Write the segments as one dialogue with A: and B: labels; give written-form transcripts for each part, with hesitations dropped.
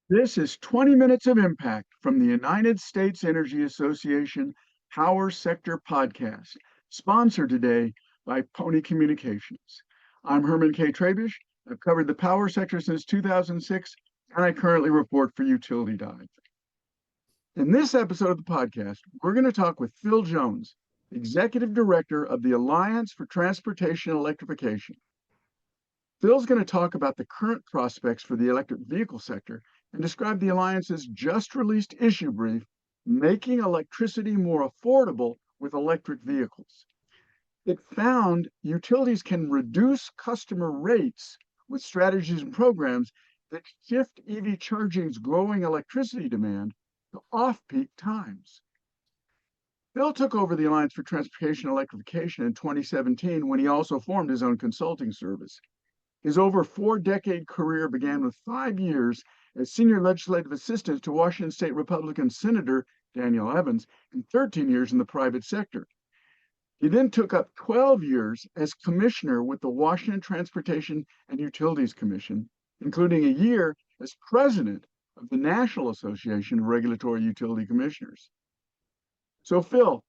A: This is 20 Minutes of Impact from the United States Energy Association Power Sector Podcast, sponsored today by Pony Communications. I'm Herman K. Trabish. I've covered the power sector since 2006, and I currently report for Utility Dive. In this episode of the podcast, we're going to talk with Phil Jones, Executive Director of the Alliance for Transportation Electrification. Phil's going to talk about the current prospects for the electric vehicle sector and describe the Alliance's just released issue brief, Making Electricity More Affordable with Electric Vehicles. It found utilities can reduce customer rates with strategies and programs that shift EV charging's growing electricity demand to off-peak times. Phil took over the Alliance for Transportation Electrification in 2017 when he also formed his own consulting service. His over 4-decade career began with 5 years as senior legislative assistant to Washington State Republican Senator Daniel Evans and 13 years in the private sector. He then took up 12 years as commissioner with the Washington Transportation and Utilities Commission, including a year as president of the National Association of Regulatory Utility Commissioners. So, Phil,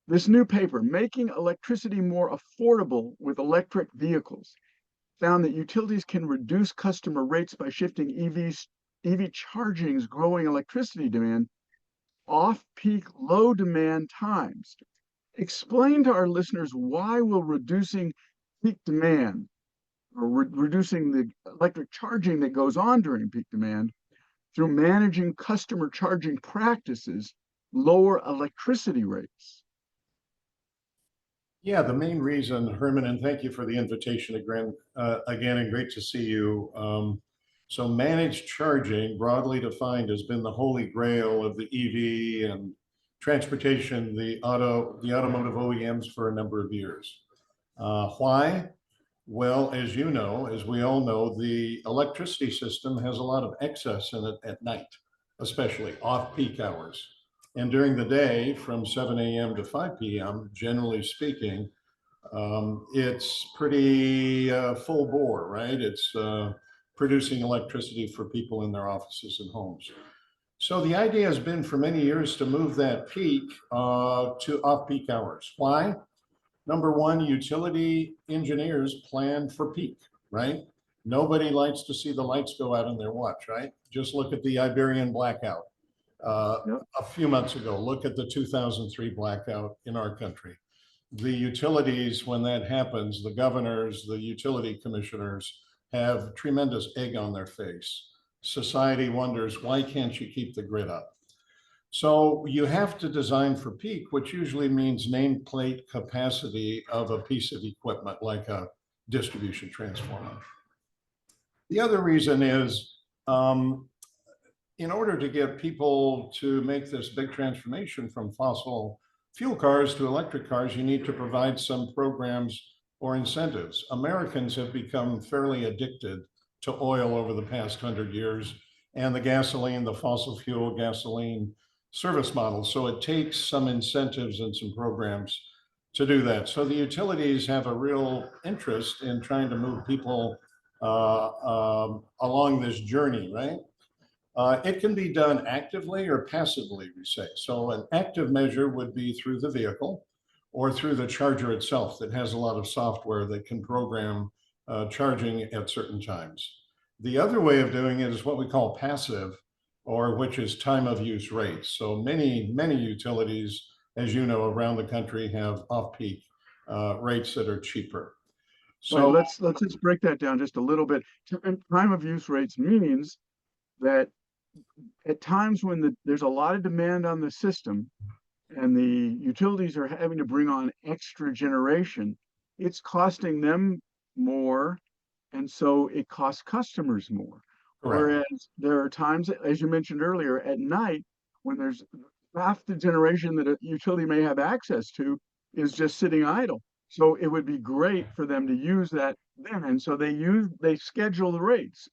A: this new paper, Making Electricity More Affordable with Electric Vehicles, found that utilities can reduce customer rates by shifting EV charging's growing electricity demand off-peak low demand times. Explain to our listeners why will reducing peak demand or reducing the electric charging that goes on during peak demand through managing customer charging practices lower electricity rates.
B: Yeah, the main reason, Herman, and thank you for the invitation again, and great to see you. So managed charging, broadly defined, has been the holy grail of the EV and transportation, the automotive OEMs for a number of years. Why? Well, as you know, as we all know, the electricity system has a lot of excess in it at night, especially off-peak hours. And during the day, from 7 a.m. to 5 p.m., generally speaking, it's pretty full bore, right? It's producing electricity for people in their offices and homes. So the idea has been for many years to move that peak to off-peak hours. Why? Number one, utility engineers plan for peak, right? Nobody likes to see the lights go out on their watch, right? Just look at the Iberian blackout
A: Yep.
B: a few months ago. Look at the 2003 blackout in our country. The utilities, when that happens, the governors, the utility commissioners have tremendous egg on their face. Society wonders, why can't you keep the grid up? So you have to design for peak, which usually means nameplate capacity of a piece of equipment like a distribution transformer. The other reason is in order to get people to make this big transformation from fossil fuel cars to electric cars, you need to provide some programs or incentives. Americans have become fairly addicted to oil over the past 100 years and the fossil fuel gasoline service model. So it takes some incentives and some programs to do that. So the utilities have a real interest in trying to move people along this journey, right? It can be done actively or passively, we say. So an active measure would be through the vehicle or through the charger itself that has a lot of software that can program charging at certain times. The other way of doing it is what we call passive, or which is time of use rates. So many utilities, as you know, around the country have off-peak rates that are cheaper.
A: Right,
B: So
A: let's just break that down just a little bit. Time of use rates means that at times when there's a lot of demand on the system and the utilities are having to bring on extra generation, it's costing them more, and so it costs customers more.
B: correct.
A: Whereas there are times, as you mentioned earlier, at night when there's half the generation that a utility may have access to is just sitting idle. So it would be great for them to use that then. And so they schedule the rates.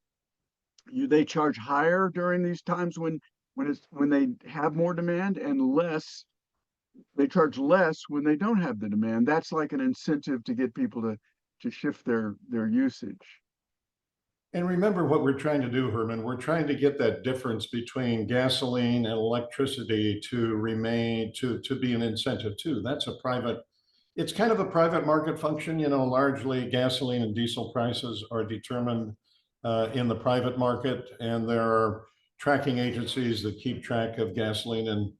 A: They charge higher during these times when they have more demand, and less they charge less when they don't have the demand. That's like an incentive to get people to shift their usage.
B: And remember what we're trying to do, Herman. We're trying to get that difference between gasoline and electricity to remain, to be an incentive too. That's a private, it's kind of a private market function. Largely gasoline and diesel prices are determined in the private market, and there are tracking agencies that keep track of gasoline and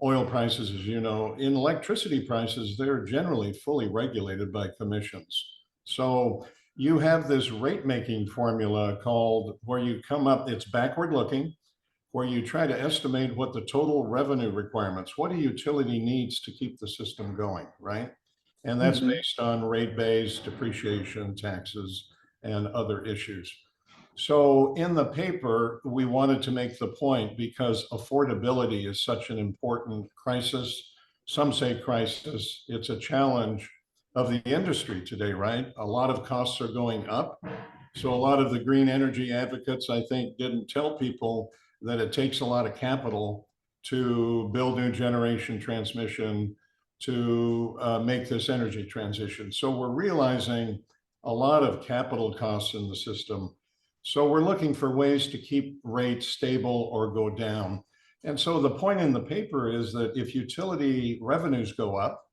B: oil prices, as you know. In electricity prices, they're generally fully regulated by commissions. So you have this rate making formula called where you come up, it's backward looking, where you try to estimate what the total revenue requirements, what a utility needs to keep the system going, right? And that's
A: Mhm.
B: based on rate base, depreciation, taxes, and other issues. So in the paper, we wanted to make the point because affordability is such an important crisis. Some say crisis. It's a challenge of the industry today, right? A lot of costs are going up. So a lot of the green energy advocates, I think, didn't tell people that it takes a lot of capital to build new generation transmission to make this energy transition. So we're realizing a lot of capital costs in the system. So we're looking for ways to keep rates stable or go down. And so the point in the paper is that if utility revenues go up,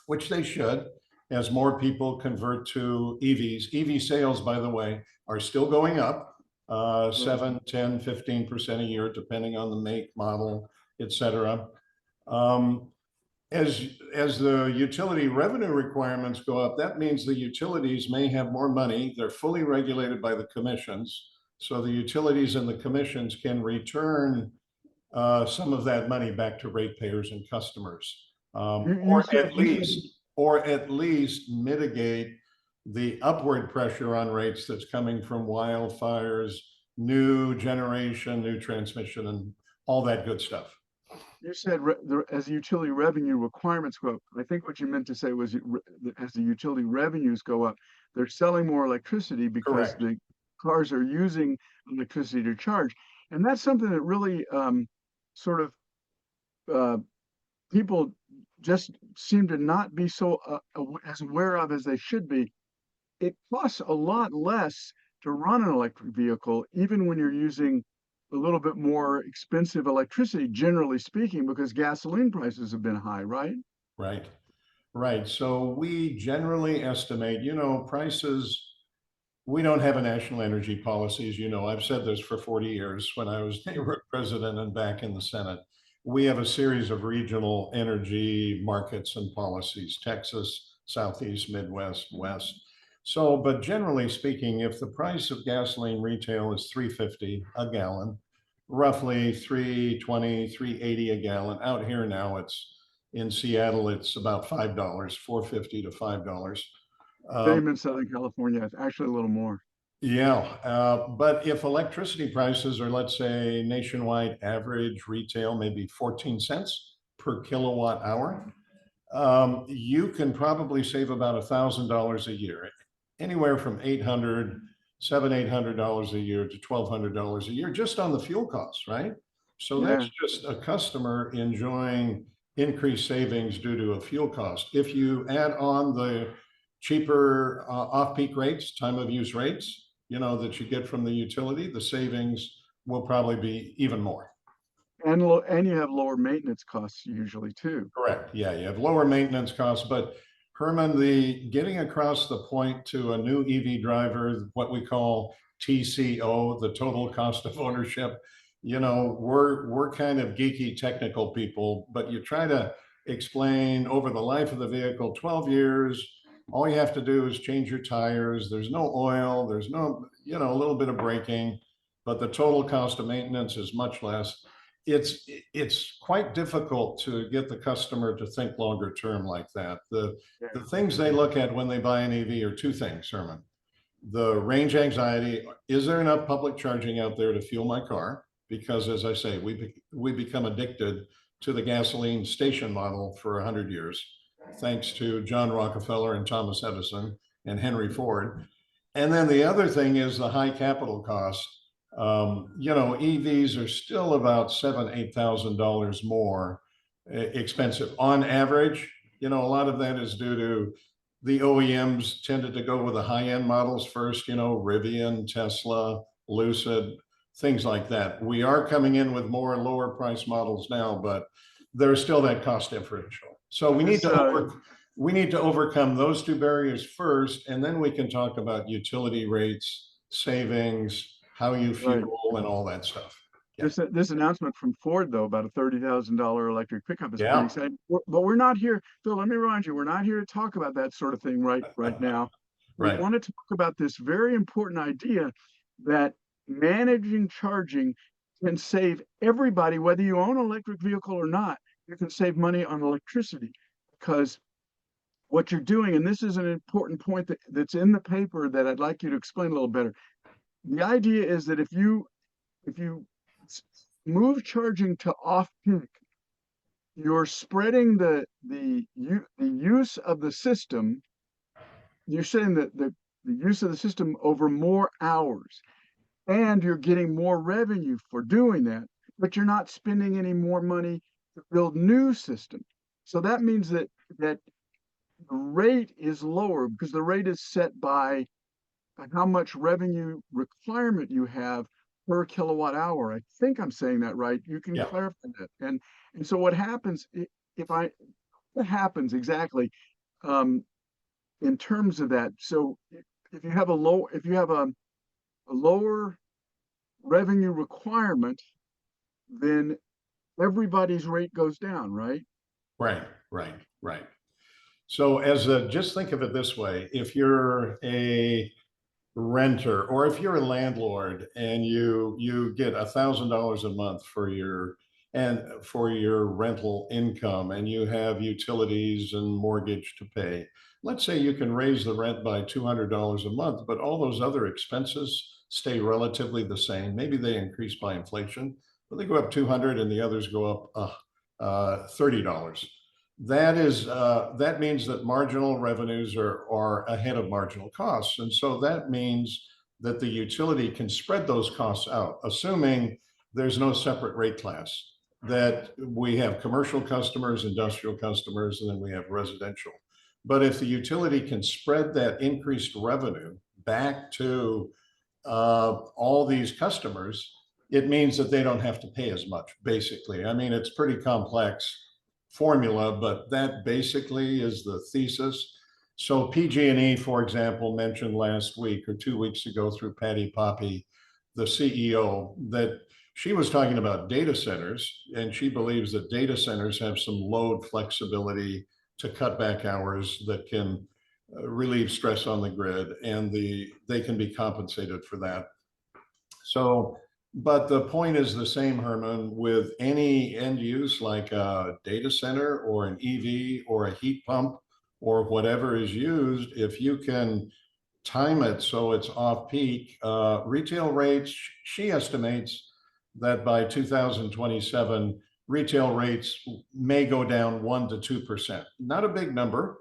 B: which they should, as more people convert to EVs. EV sales, by the way, are still going up, 7, 10, 15% a year, depending on the make, model, et cetera. Um, as the utility revenue requirements go up, that means the utilities may have more money. They're fully regulated by the commissions. So the utilities and the commissions can return some of that money back to ratepayers and customers,
A: You said,
B: or at least mitigate the upward pressure on rates that's coming from wildfires, new generation, new transmission, and all that good stuff.
A: you said as the utility revenue requirements go up. I think what you meant to say was as the utility revenues go up, they're selling more electricity because
B: Correct.
A: the cars are using electricity to charge. And that's something that really sort of uh, people just seem to not be so as aware of as they should be. It costs a lot less to run an electric vehicle, even when you're using a little bit more expensive electricity, generally speaking, because gasoline prices have been high, right?
B: Right. Right. So we generally estimate, prices. We don't have a national energy policy, as you know. I've said this for 40 years when I was neighborhood president and back in the Senate. We have a series of regional energy markets and policies, Texas, Southeast, Midwest, West. So, but generally speaking, if the price of gasoline retail is 3.50 a gallon, roughly 3.20, 3.80 a gallon. Out here now, it's in Seattle, it's about $5, 4.50 to $5. Um,
A: Same in Southern California, it's actually a little more.
B: yeah, but if electricity prices are, let's say, nationwide average retail, maybe 14 cents per kilowatt hour, you can probably save about $1,000 a year, anywhere from 800, $800 a year to $1,200 a year, just on the fuel costs, right? So that's
A: Yeah.
B: just a customer enjoying increased savings due to a fuel cost. If you add on the cheaper off-peak rates, time of use rates, that you get from the utility, the savings will probably be even more.
A: And you have lower maintenance costs usually too.
B: Correct. Yeah, you have lower maintenance costs, but Herman, the getting across the point to a new EV driver, what we call TCO, the total cost of ownership, we're kind of geeky technical people, but you try to explain over the life of the vehicle, 12 years, all you have to do is change your tires. There's no oil, there's no, a little bit of braking, but the total cost of maintenance is much less. It's quite difficult to get the customer to think longer term like that.
A: Yeah.
B: The things they look at when they buy an EV are two things, Herman. The range anxiety, is there enough public charging out there to fuel my car? Because as I say, we become addicted to the gasoline station model for 100 years, thanks to John Rockefeller and Thomas Edison and Henry Ford. And then the other thing is the high capital cost. EVs are still about $7,000-8,000 more expensive on average. A lot of that is due to the OEMs tended to go with the high-end models first, Rivian, Tesla, Lucid, things like that. We are coming in with more lower price models now, but there's still that cost differential. So we need to overcome those two barriers first, and then we can talk about utility rates, savings, how you fuel, and all that stuff.
A: Yeah. This announcement from Ford, though, about a $30,000 electric pickup is pretty
B: Yeah.
A: exciting. But we're not here, Phil. Let me remind you, we're not here to talk about that sort of thing right now. We
B: Right.
A: want to talk about this very important idea that managing charging can save everybody, whether you own an electric vehicle or not. You can save money on electricity because what you're doing, and this is an important point that's in the paper that I'd like you to explain a little better. The idea is that if you move charging to off peak, you're spreading the use of the system. You're setting the use of the system over more hours, and you're getting more revenue for doing that. But you're not spending any more money to build new systems. So that means that the rate is lower because the rate is set by how much revenue requirement you have per kilowatt hour. I think I'm saying that right. You can clarify that. And so what happens what happens exactly in terms of that? So if you have a lower revenue requirement, then everybody's rate goes down, right?
B: Right. So just think of it this way: if you're a renter or if you're a landlord and you get $1,000 a month for your rental income, and you have utilities and mortgage to pay, let's say you can raise the rent by $200 a month, but all those other expenses stay relatively the same. Maybe they increase by inflation, but they go up 200 and the others go up $30. That means that marginal revenues are ahead of marginal costs. And so that means that the utility can spread those costs out, assuming there's no separate rate class, that we have commercial customers, industrial customers, and then we have residential. But if the utility can spread that increased revenue back to all these customers, it means that they don't have to pay as much, basically. I mean, it's pretty complex formula, but that basically is the thesis. So PG&E, for example, mentioned last week or 2 weeks ago through Patty Poppy, the CEO, that she was talking about data centers, and she believes that data centers have some load flexibility to cut back hours that can relieve stress on the grid, and they can be compensated for that. So, but the point is the same, Herman, with any end use like a data center or an EV or a heat pump or whatever is used. If you can time it so it's off peak, retail rates, she estimates that by 2027, retail rates may go down 1 to 2%. Not a big number,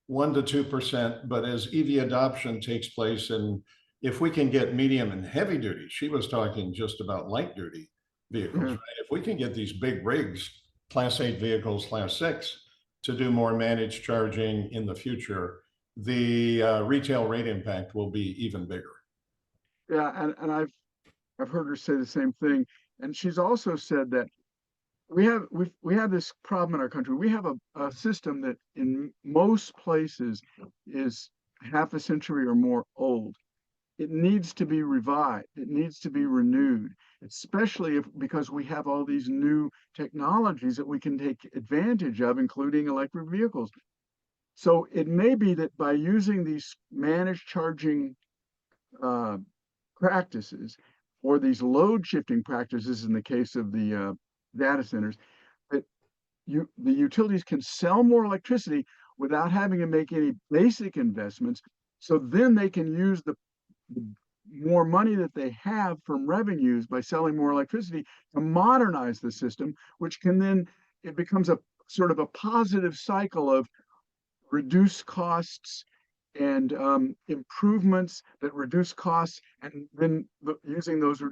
B: 1 to 2%, but as EV adoption takes place, and if we can get medium and heavy duty, she was talking just about light duty vehicles, right? If we can get these big rigs, Class 8 vehicles, Class 6, to do more managed charging in the future, the retail rate impact will be even bigger.
A: Yeah, and I've heard her say the same thing. And she's also said that we have this problem in our country. We have a system that in most places is half a century or more old. It needs to be revived. It needs to be renewed, especially because we have all these new technologies that we can take advantage of, including electric vehicles. So it may be that by using these managed charging practices or these load shifting practices in the case of the data centers, that the utilities can sell more electricity without having to make any basic investments. So then they can use the more money that they have from revenues by selling more electricity to modernize the system, which can then, it becomes a sort of a positive cycle of reduced costs and improvements that reduce costs, and then using those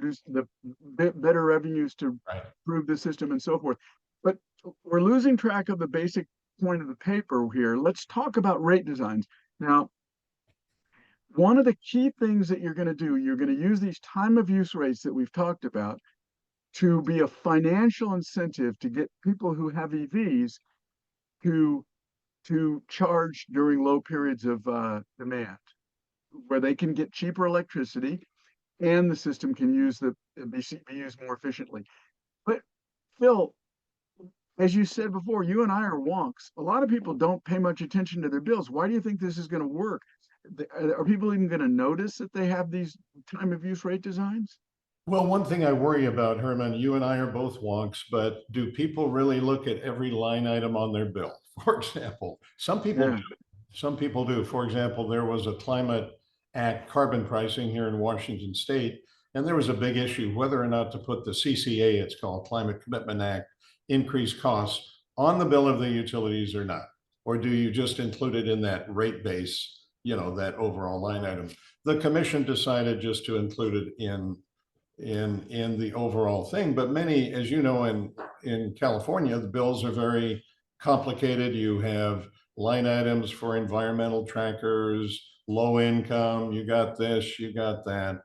A: better revenues to improve the system and so forth. But we're losing track of the basic point of the paper here. Let's talk about rate designs. Now, one of the key things that you're going to do, you're going to use these time of use rates that we've talked about to be a financial incentive to get people who have EVs to charge during low periods of demand, where they can get cheaper electricity and the system can be used more efficiently. But Phil, as you said before, you and I are wonks. A lot of people don't pay much attention to their bills. Why do you think this is going to work? Are people even going to notice that they have these time of use rate designs?
B: Well, one thing I worry about, Herman, you and I are both wonks, but do people really look at every line item on their bill? For example, some people
A: Yeah.
B: do. Some people do. For example, there was a Climate Act carbon pricing here in Washington State, and there was a big issue whether or not to put the CCA, it's called Climate Commitment Act, increased costs on the bill of the utilities or not. Or do you just include it in that rate base, that overall line item? The commission decided just to include it in the overall thing. But many, as you know, in California, the bills are very complicated. You have line items for environmental trackers, low income, you got this, you got that.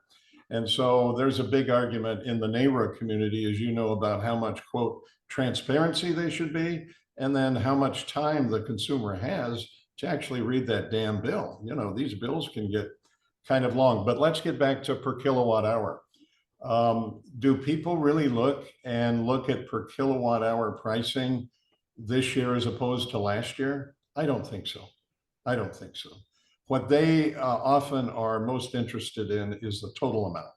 B: And so there's a big argument in the NARA community, as you know, about how much, quote, transparency they should be, and then how much time the consumer has to actually read that damn bill. These bills can get kind of long, but let's get back to per kilowatt hour. Do people really look at per kilowatt hour pricing this year as opposed to last year? I don't think so. I don't think so. What they often are most interested in is the total amount.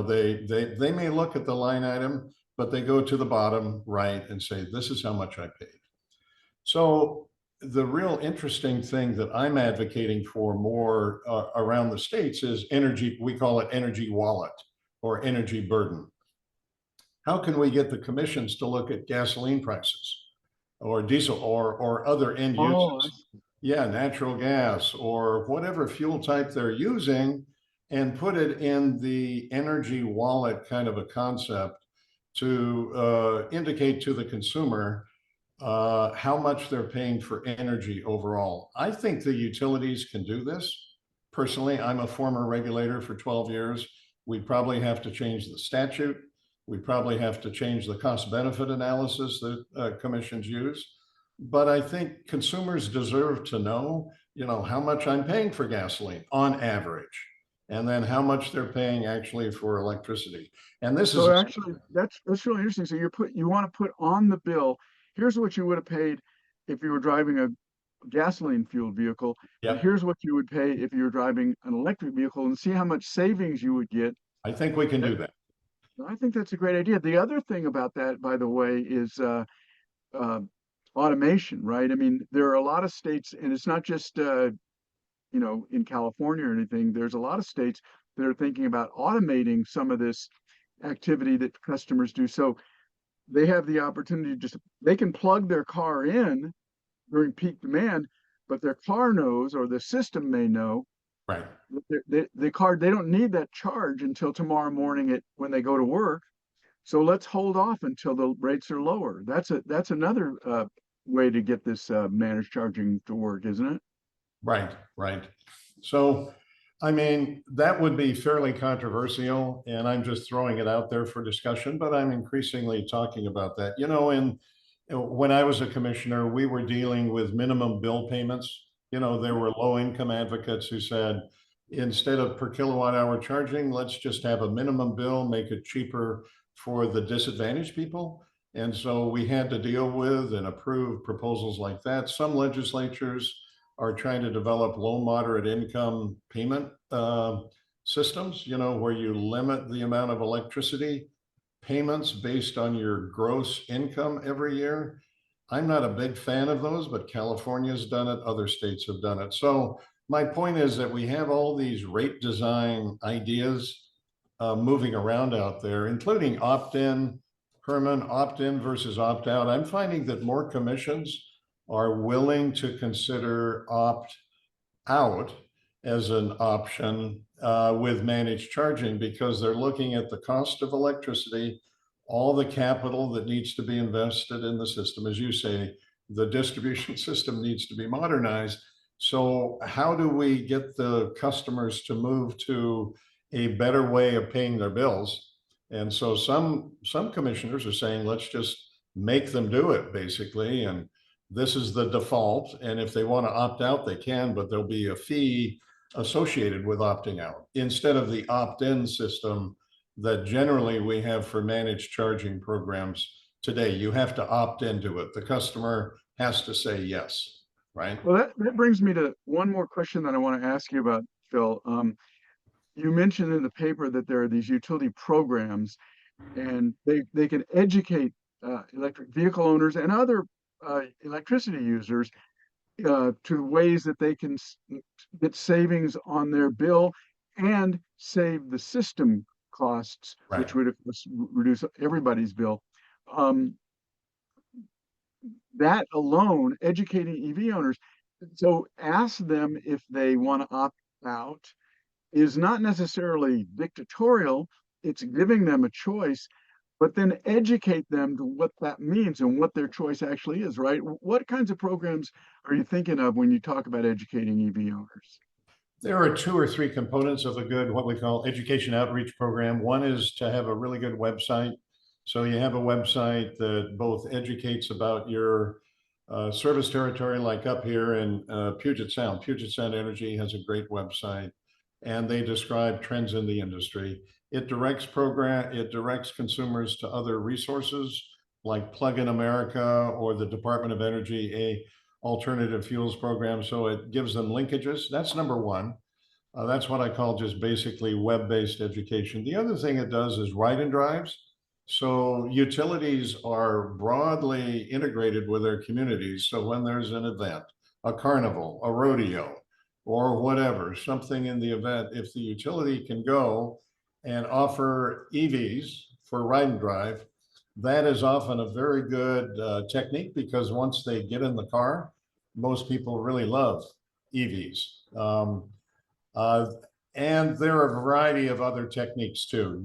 B: They may look at the line item, but they go to the bottom right and say, this is how much I paid. So the real interesting thing that I'm advocating for more around the states is energy. We call it energy wallet or energy burden. How can we get the commissions to look at gasoline prices or diesel or other end
A: Oh,
B: uses? Yeah, natural gas or whatever fuel type they're using, and put it in the energy wallet kind of a concept to indicate to the consumer how much they're paying for energy overall. I think the utilities can do this. Personally, I'm a former regulator for 12 years. We probably have to change the statute. We probably have to change the cost benefit analysis that commissions use. But I think consumers deserve to know, how much I'm paying for gasoline on average, and then how much they're paying actually for electricity. And this is
A: so actually, that's really interesting. So you want to put on the bill, here's what you would have paid if you were driving a gasoline fueled vehicle, and
B: yeah,
A: here's what you would pay if you were driving an electric vehicle, and see how much savings you would get.
B: I think we can
A: That,
B: do that.
A: I think that's a great idea. The other thing about that, by the way, is uh, automation, right? I mean, there are a lot of states, and it's not just in California or anything. There's a lot of states that are thinking about automating some of this activity that customers do. So they have the opportunity to they can plug their car in during peak demand, but their car knows, or the system may know,
B: Right.
A: that the car, they don't need that charge until tomorrow morning when they go to work. So let's hold off until the rates are lower. That's another way to get this managed charging to work, isn't it?
B: Right, right. So, I mean, that would be fairly controversial, and I'm just throwing it out there for discussion, but I'm increasingly talking about that. When I was a commissioner, we were dealing with minimum bill payments. There were low income advocates who said, instead of per kilowatt hour charging, let's just have a minimum bill, make it cheaper for the disadvantaged people. And so we had to deal with and approve proposals like that. Some legislatures are trying to develop low moderate income payment systems, where you limit the amount of electricity payments based on your gross income every year. I'm not a big fan of those, but California's done it, other states have done it. So my point is that we have all these rate design ideas moving around out there, including opt-in, Herman, opt-in versus opt-out. I'm finding that more commissions are willing to consider opt-out as an option with managed charging, because they're looking at the cost of electricity, all the capital that needs to be invested in the system. As you say, the distribution system needs to be modernized. So how do we get the customers to move to a better way of paying their bills? And so some commissioners are saying, let's just make them do it basically. And this is the default. And if they want to opt out, they can, but there'll be a fee associated with opting out instead of the opt-in system that generally we have for managed charging programs today. You have to opt into it. The customer has to say yes, right?
A: Well, that brings me to one more question that I want to ask you about, Phil. You mentioned in the paper that there are these utility programs, and they can educate electric vehicle owners and other electricity users to ways that they can get savings on their bill and save the system costs,
B: Right.
A: which would of course reduce everybody's bill. Um, that alone, educating EV owners. So ask them if they want to opt out is not necessarily dictatorial. It's giving them a choice, but then educate them to what that means and what their choice actually is, right? What kinds of programs are you thinking of when you talk about educating EV owners?
B: There are two or three components of a good, what we call education outreach program. One is to have a really good website. So you have a website that both educates about your service territory, like up here in Puget Sound. Puget Sound Energy has a great website, and they describe trends in the industry. It directs consumers to other resources like Plug in America or the Department of Energy, a alternative fuels program. So it gives them linkages. That's number one. That's what I call just basically web-based education. The other thing it does is ride and drives. So utilities are broadly integrated with their communities. So when there's an event, a carnival, a rodeo, or whatever, something in the event, if the utility can go and offer EVs for ride and drive, that is often a very good technique because once they get in the car, most people really love EVs. Uh, and there are a variety of other techniques too.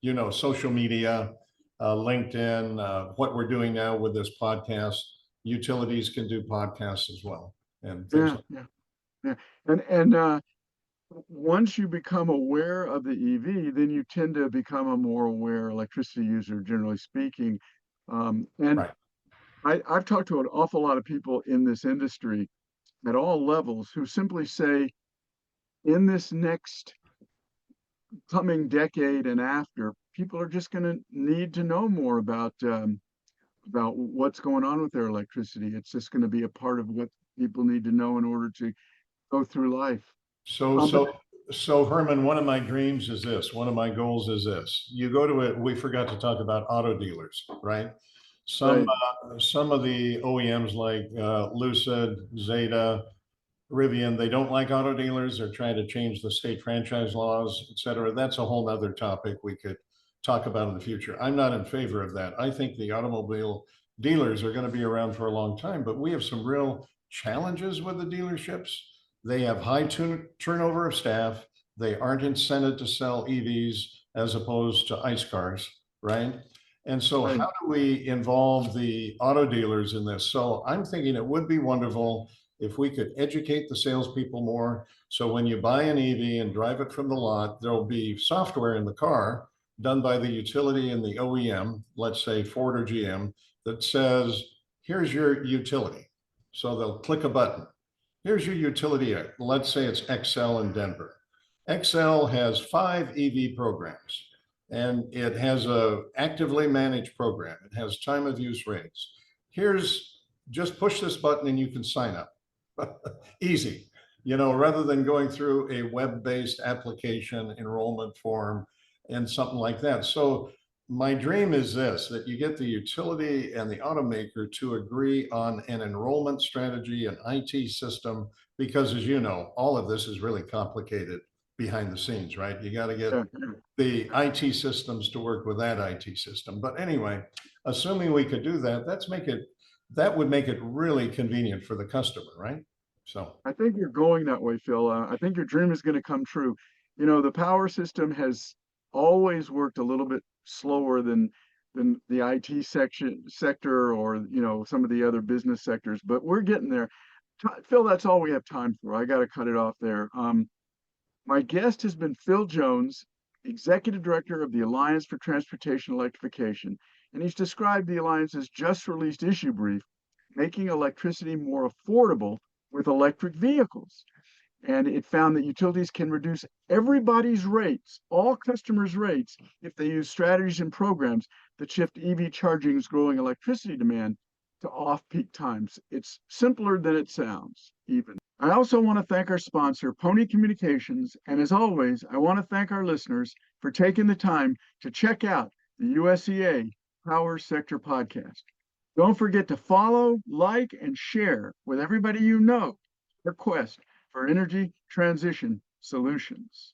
B: You know, social media, LinkedIn, what we're doing now with this podcast, utilities can do podcasts as well and things
A: Yeah,
B: like
A: yeah, yeah. And once you become aware of the EV, then you tend to become a more aware electricity user, generally speaking.
B: that.
A: And
B: Right.
A: I've talked to an awful lot of people in this industry at all levels who simply say, in this next coming decade and after, people are just going to need to know more about what's going on with their electricity. It's just going to be a part of what people need to know in order to go through life.
B: So,
A: But
B: so, so Herman, one of my dreams is this, one of my goals is this. You go to it, we forgot to talk about auto dealers, right?
A: right,
B: Some of the OEMs like Lucid, Zeta, Rivian, they don't like auto dealers. They're trying to change the state franchise laws, et cetera. That's a whole nother topic we could talk about in the future. I'm not in favor of that. I think the automobile dealers are going to be around for a long time, but we have some real challenges with the dealerships. They have high turnover of staff. They aren't incented to sell EVs as opposed to ICE cars, right? And so,
A: right.
B: how do we involve the auto dealers in this? So, I'm thinking it would be wonderful if we could educate the salespeople more. So when you buy an EV and drive it from the lot, there'll be software in the car done by the utility and the OEM, let's say Ford or GM, that says, here's your utility. So they'll click a button. Here's your utility. Let's say it's XL in Denver. XL has 5 EV programs and it has a actively managed program. It has time of use rates. Here's just push this button and you can sign up. Easy, you know, rather than going through a web-based application enrollment form and something like that. So my dream is this, that you get the utility and the automaker to agree on an enrollment strategy, an IT system, because as you know, all of this is really complicated behind the scenes, right? You got to get
A: Yeah,
B: the IT systems to work with that IT system. But anyway, assuming we could do that, that would make it really convenient for the customer, right? So,
A: I think you're going that way, Phil. I think your dream is going to come true. You know, the power system has always worked a little bit slower than the IT sector or some of the other business sectors, but we're getting there. Phil, that's all we have time for. I got to cut it off there. My guest has been Phil Jones, Executive Director of the Alliance for Transportation Electrification, and he's described the Alliance's just released issue brief, Making Electricity More Affordable with Electric Vehicles. And it found that utilities can reduce everybody's rates, all customers' rates, if they use strategies and programs that shift EV charging's growing electricity demand to off-peak times. It's simpler than it sounds, even. I also want to thank our sponsor, Pony Communications, and as always, I want to thank our listeners for taking the time to check out the USEA Power Sector Podcast. Don't forget to follow, like, and share with everybody you know our quest for energy transition solutions.